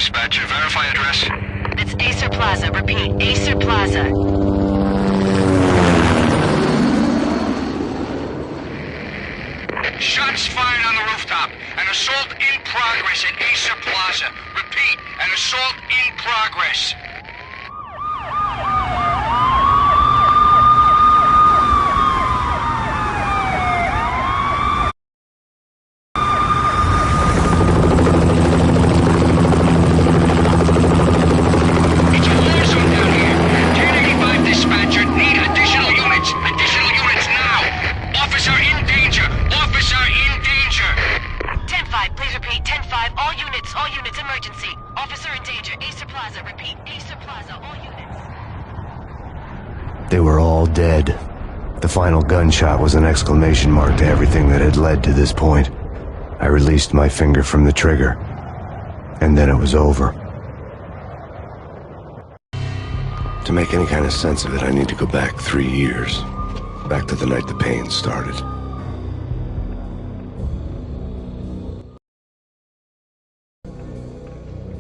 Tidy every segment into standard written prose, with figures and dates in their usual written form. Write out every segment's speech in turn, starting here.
dispatcher. Verify address. It's Acer Plaza. Repeat, Acer Plaza. Shots fired on the rooftop. An assault in progress at Acer Plaza. Repeat, an assault in progress. It's a war zone down here. 1085 dispatcher, need additional units. Additional units now. Officer in danger. Officer in danger. 10-5, please repeat. 10-5, all units, emergency. Officer in danger, Acer Plaza. Repeat, Acer Plaza, all units. They were all dead. The final gunshot was an exclamation mark to everything that had led to this point. I released my finger from the trigger, and then it was over. To make any kind of sense of it, I need to go back 3 years. Back to the night the Payne started.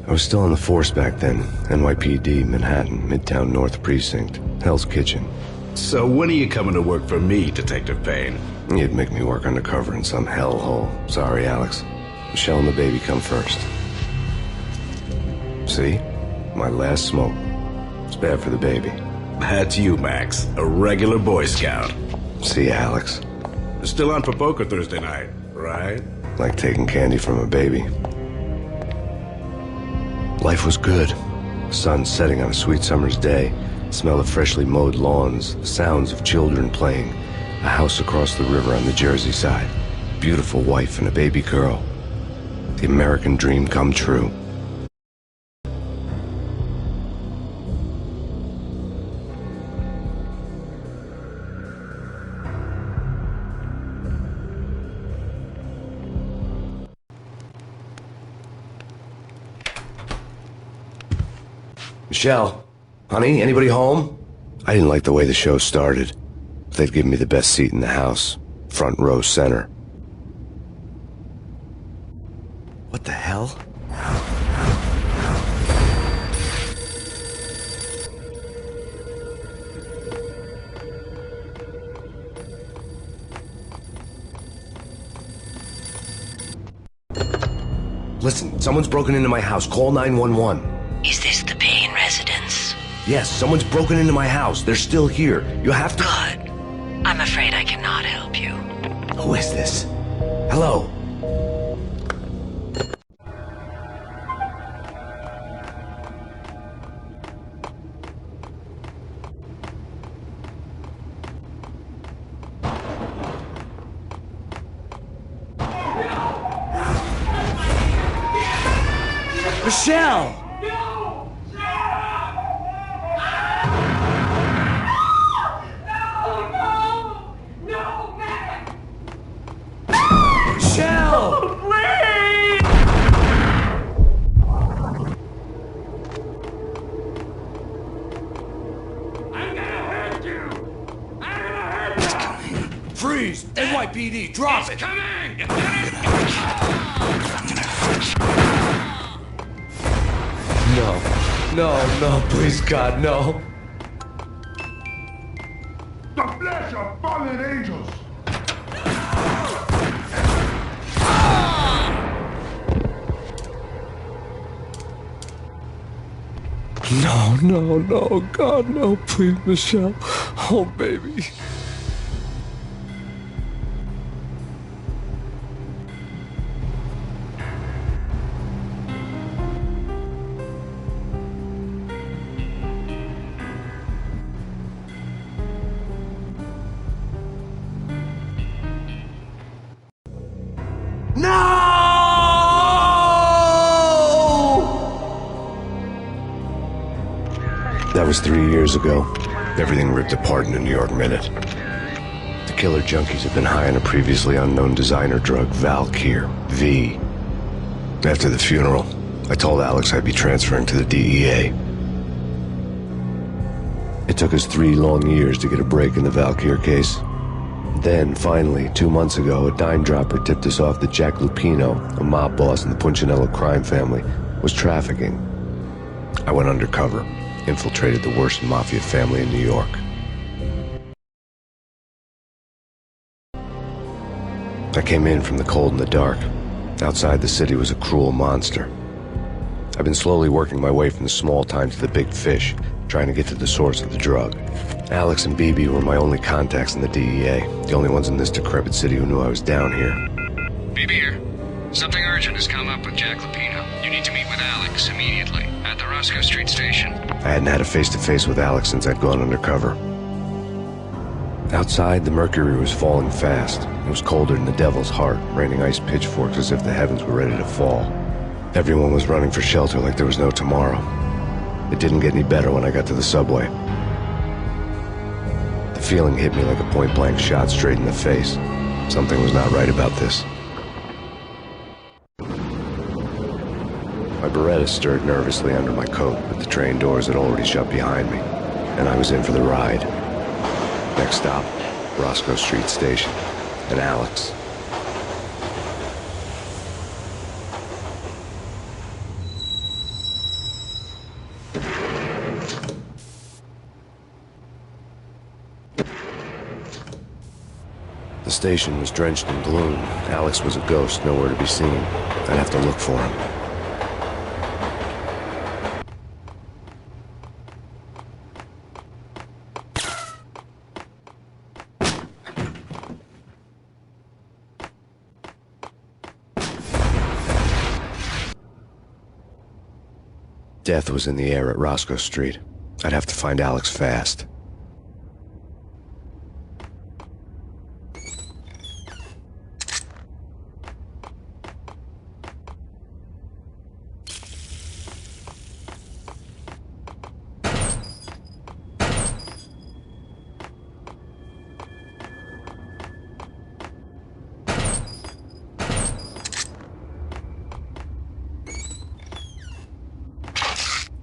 I was still on the force back then. NYPD, Manhattan, Midtown North Precinct, Hell's Kitchen. So when are you coming to work for me, Detective Payne? You'd make me work undercover in some hellhole. Sorry, Alex. Michelle and the baby come first. See? My last smoke. It's bad for the baby. That's you, Max. A regular Boy Scout. See, Alex. Still on for poker Thursday night, right? Like taking candy from a baby. Life was good. Sun setting on a sweet summer's day. Smell of freshly mowed lawns. Sounds of children playing. A house across the river on the Jersey side. Beautiful wife and a baby girl. The American dream come true. Michelle, honey, anybody home? I didn't like the way the show started. They'd given me the best seat in the house, front row center. What the hell? Listen, someone's broken into my house. Call 911. Is this the Payne residence? Yes, someone's broken into my house. They're still here. You have to... Good. I'm afraid I cannot help you. Who is this? Hello? Michelle! Freeze! NYPD, drop it! Coming! No, please, God, no. The flesh of fallen angels! No, God, no, please, Michelle. Oh, baby. That was 3 years ago. Everything ripped apart in a New York minute. The killer junkies had been high on a previously unknown designer drug, Valkyr, V. After the funeral, I told Alex I'd be transferring to the DEA. It took us 3 long years to get a break in the Valkyr case. Then, finally, 2 months ago, a dime dropper tipped us off that Jack Lupino, a mob boss in the Punchinello crime family, was trafficking. I went undercover, infiltrated the worst mafia family in New York. I came in from the cold and the dark. Outside the city was a cruel monster. I've been slowly working my way from the small time to the big fish, trying to get to the source of the drug. Alex and BB were my only contacts in the DEA, the only ones in this decrepit city who knew I was down here. BB here. Something urgent has come up with Jack Lapino. You need to meet with Alex immediately at the Roscoe Street station. I hadn't had a face-to-face with Alex since I'd gone undercover. Outside, the mercury was falling fast. It was colder than the devil's heart, raining ice pitchforks as if the heavens were ready to fall. Everyone was running for shelter like there was no tomorrow. It didn't get any better when I got to the subway. The feeling hit me like a point-blank shot straight in the face. Something was not right about this. My Beretta stirred nervously under my coat, but the train doors had already shut behind me, and I was in for the ride. Next stop, Roscoe Street Station, and Alex. The station was drenched in gloom. Alex was a ghost, nowhere to be seen. I'd have to look for him. Death was in the air at Roscoe Street. I'd have to find Alex fast.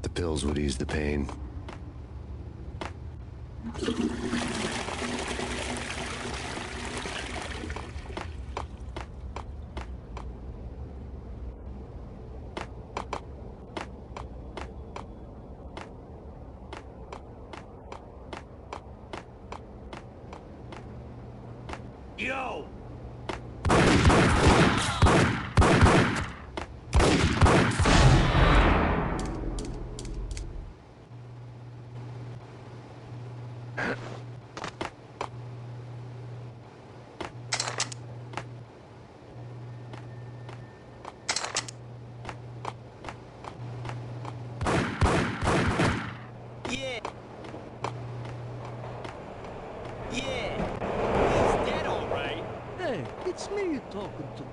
The pills would ease the pain. Yo! It's me you're talking to.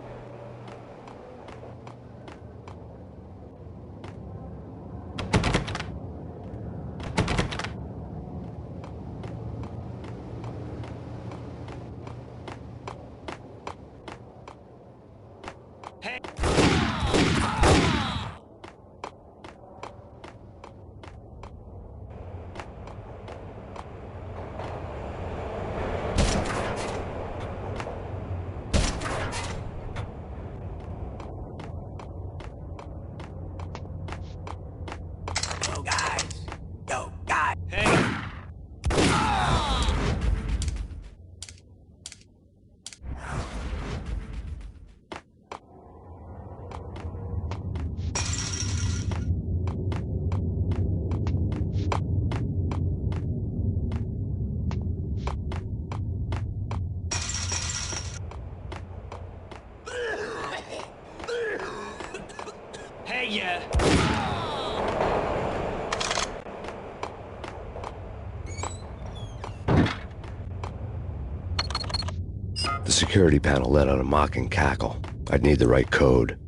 The security panel let out a mocking cackle. I'd need the right code.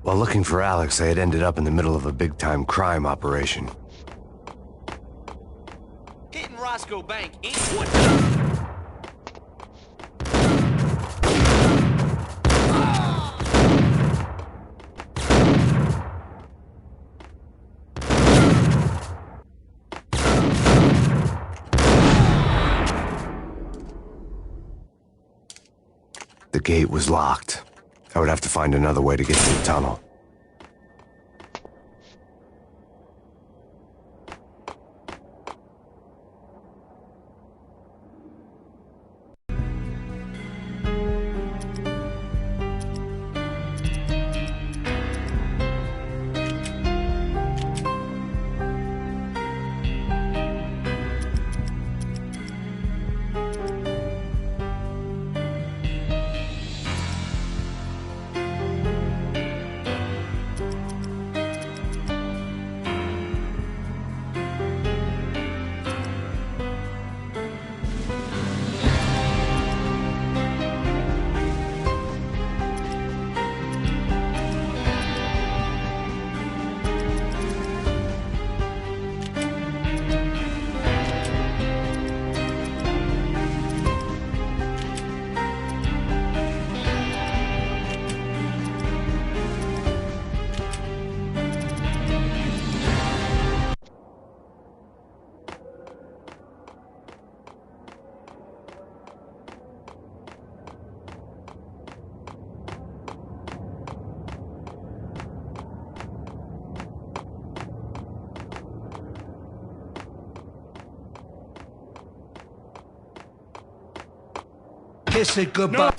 While looking for Alex, I had ended up in the middle of a big-time crime operation. Hitting Roscoe Bank ain't what. The gate was locked. I would have to find another way to get to the tunnel. Kiss it goodbye.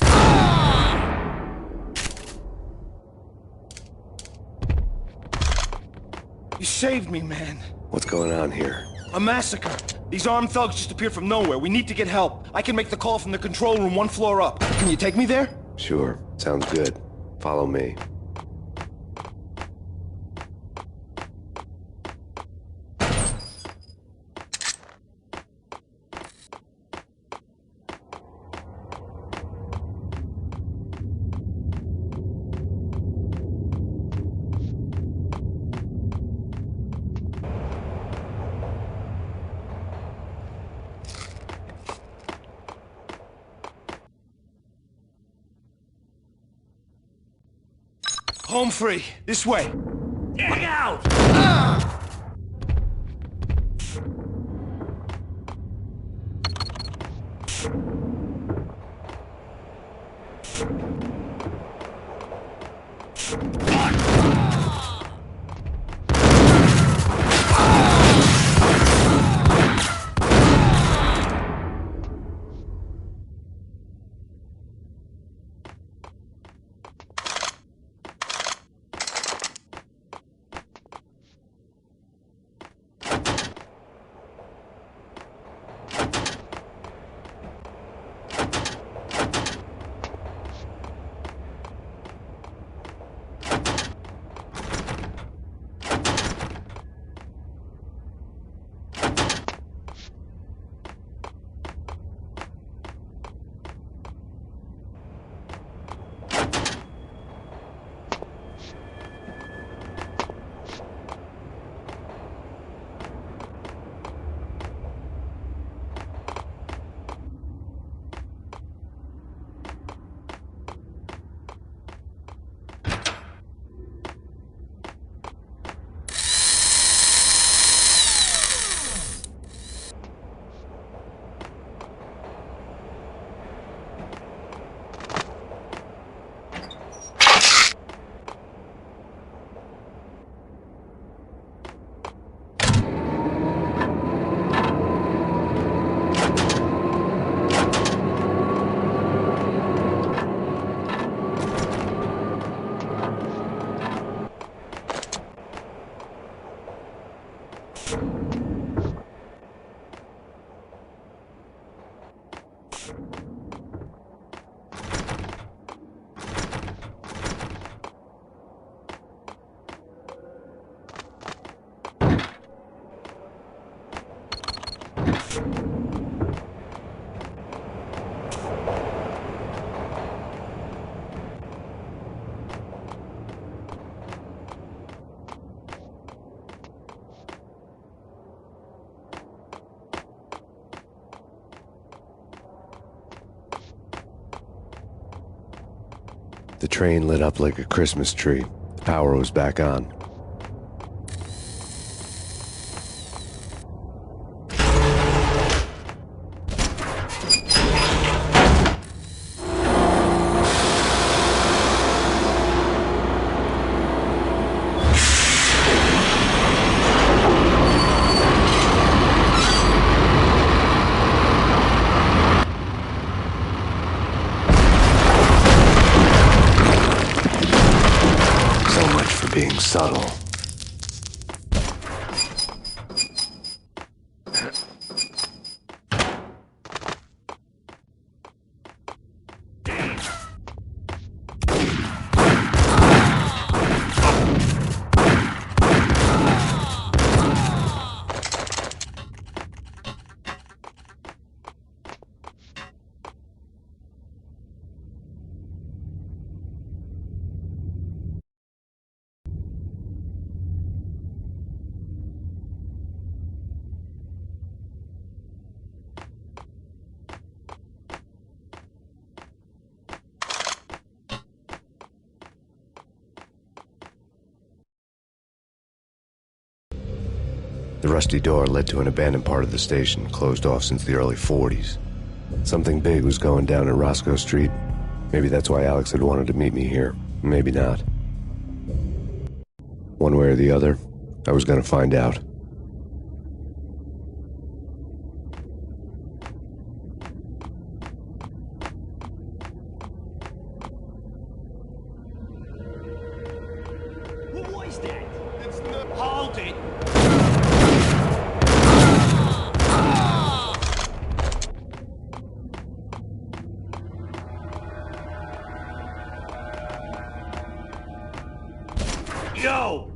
You saved me, man. What's going on here? A massacre. These armed thugs just appeared from nowhere. We need to get help. I can make the call from the control room 1 floor up. Can you take me there? Sure, sounds good. Follow me. Home free. This way. Look out! The train lit up like a Christmas tree. The power was back on. Being subtle. The rusty door led to an abandoned part of the station, closed off since the early 40s. Something big was going down in Roscoe Street. Maybe that's why Alex had wanted to meet me here. Maybe not. One way or the other, I was gonna find out. Who was that? It's not. Hold it! Yo!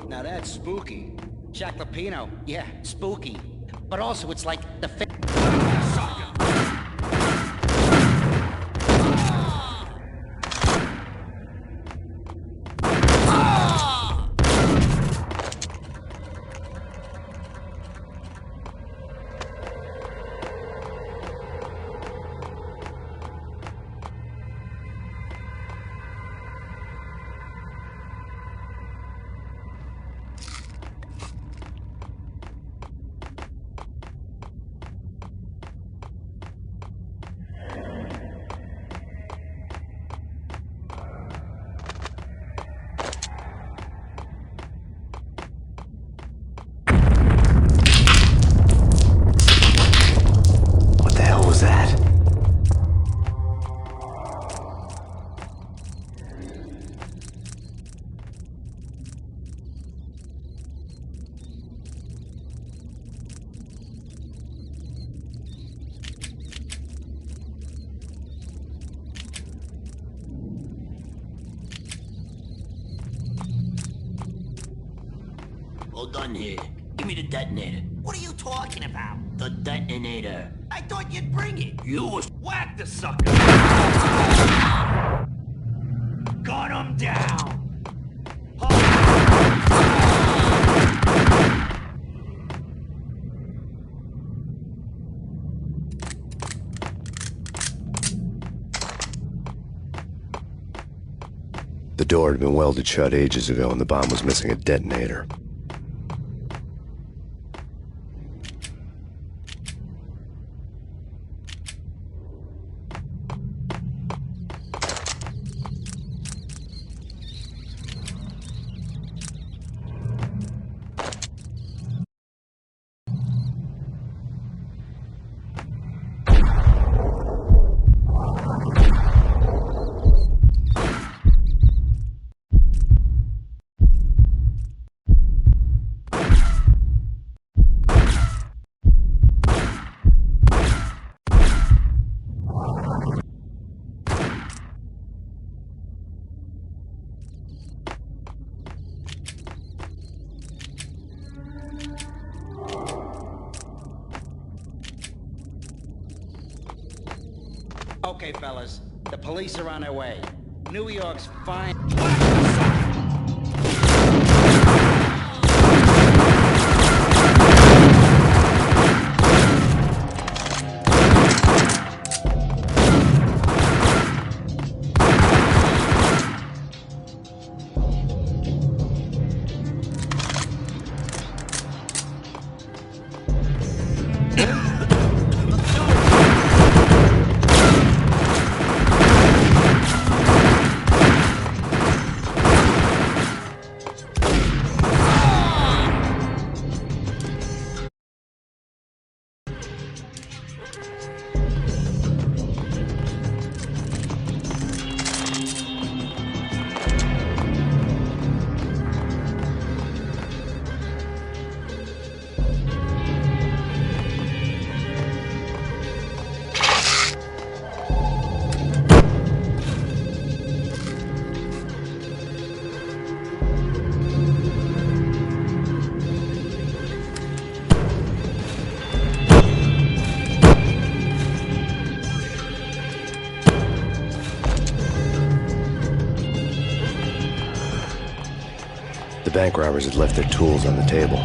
Now that's spooky. Jack Lapino, yeah, spooky. But also it's like the Hold on here. Give me the detonator. What are you talking about? The detonator. I thought you'd bring it. You was... Whack the sucker! Gun him down! The door had been welded shut ages ago and the bomb was missing a detonator. Okay, fellas. The police are on their way. New York's fine. The bank robbers had left their tools on the table.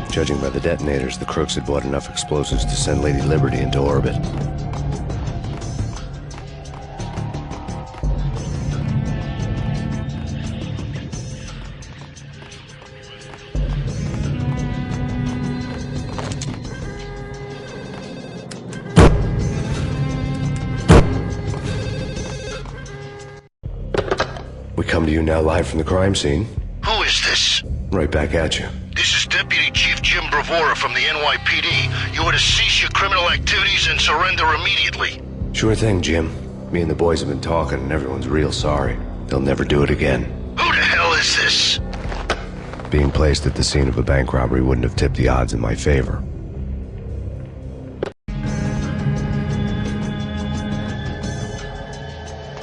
Judging by the detonators, the crooks had bought enough explosives to send Lady Liberty into orbit. We come to you now live from the crime scene. Who is this? Right back at you. This is Deputy Chief Jim Bravura from the NYPD. You are to cease your criminal activities and surrender immediately. Sure thing, Jim. Me and the boys have been talking and everyone's real sorry. They'll never do it again. Who the hell is this? Being placed at the scene of a bank robbery wouldn't have tipped the odds in my favor.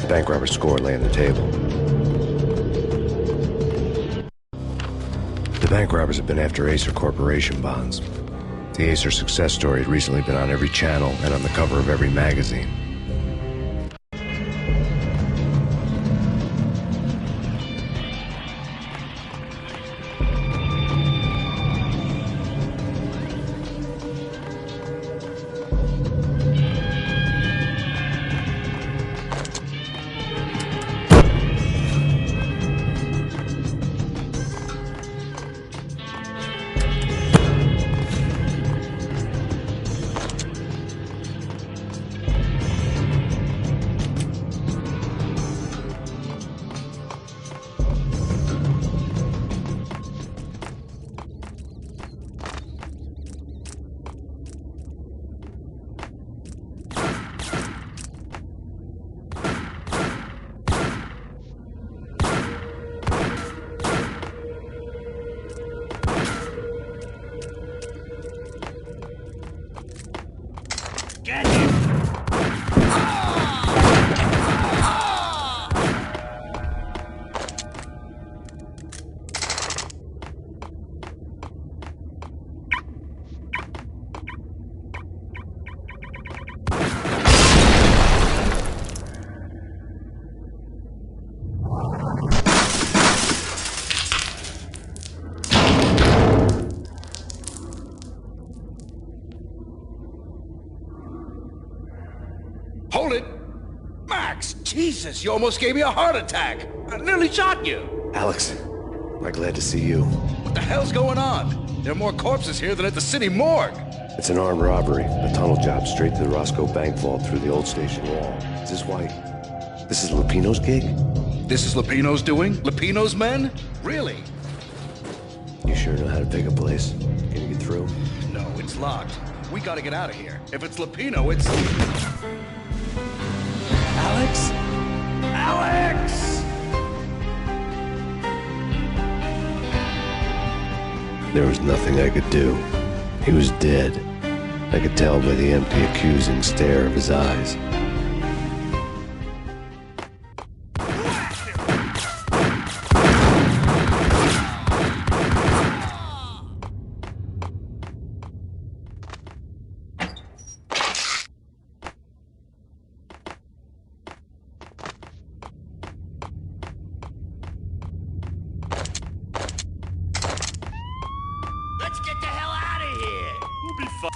The bank robber's score lay on the table. The bank robbers have been after Acer Corporation bonds. The Acer success story had recently been on every channel and on the cover of every magazine. Get him! Hold it! Max, Jesus, you almost gave me a heart attack. I nearly shot you. Alex, I'm glad to see you. What the hell's going on? There are more corpses here than at the city morgue. It's an armed robbery, a tunnel job straight to the Roscoe Bank vault through the old station wall. Is this why? This is Lupino's gig? This is Lupino's doing? Lupino's men? Really? You sure know how to pick a place? Can you get through? No, it's locked. We gotta get out of here. If it's Lupino, it's... Alex? Alex! There was nothing I could do. He was dead. I could tell by the empty, accusing stare of his eyes. be fine.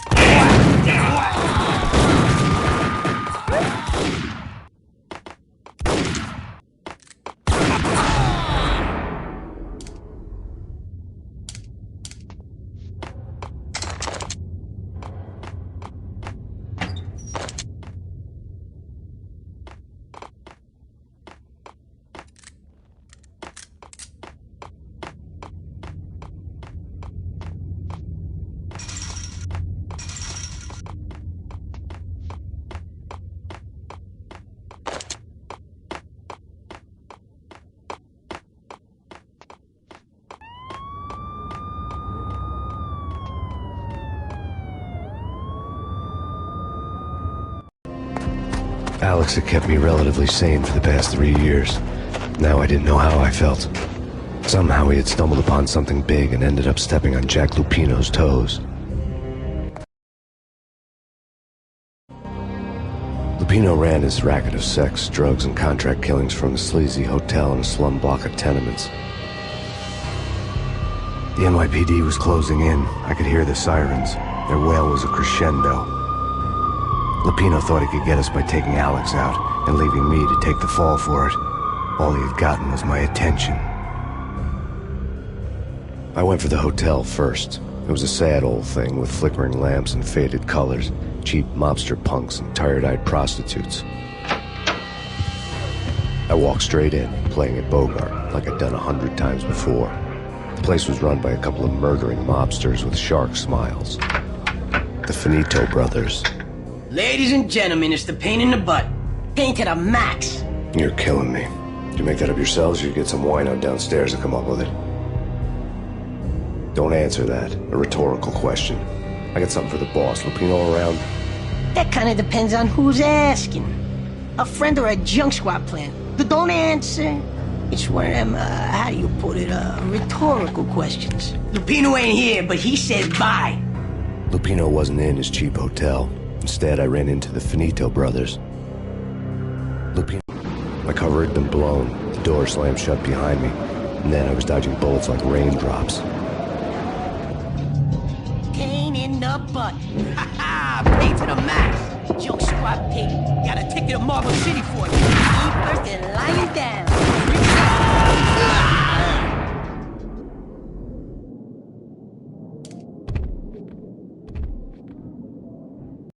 Alex had kept me relatively sane for the past 3 years. Now I didn't know how I felt. Somehow he had stumbled upon something big and ended up stepping on Jack Lupino's toes. Lupino ran his racket of sex, drugs, and contract killings from a sleazy hotel in a slum block of tenements. The NYPD was closing in. I could hear the sirens. Their wail was a crescendo. Lupino thought he could get us by taking Alex out and leaving me to take the fall for it. All he had gotten was my attention. I went for the hotel first. It was a sad old thing with flickering lamps and faded colors, cheap mobster punks and tired-eyed prostitutes. I walked straight in, playing at Bogart like I'd done 100 times before. The place was run by a couple of murdering mobsters with shark smiles. The Finito brothers. Ladies and gentlemen, it's the pain in the butt. Pain to the max. You're killing me. Did you make that up yourselves, or you get some wino downstairs to come up with it? Don't answer that. A rhetorical question. I got something for the boss. Lupino around? That kind of depends on who's asking. A friend or a junk squad plan. But don't answer. It's one of them, how do you put it, rhetorical questions. Lupino ain't here, but he said bye. Lupino wasn't in his cheap hotel. Instead, I ran into the Finito brothers. Lupino. My cover had been blown. The door slammed shut behind me. And then I was dodging bullets like raindrops. Pain in the butt. Ha ha! Pain to the max. Junk squad pain. Got a ticket to Marble City for you. Eat first and lying down.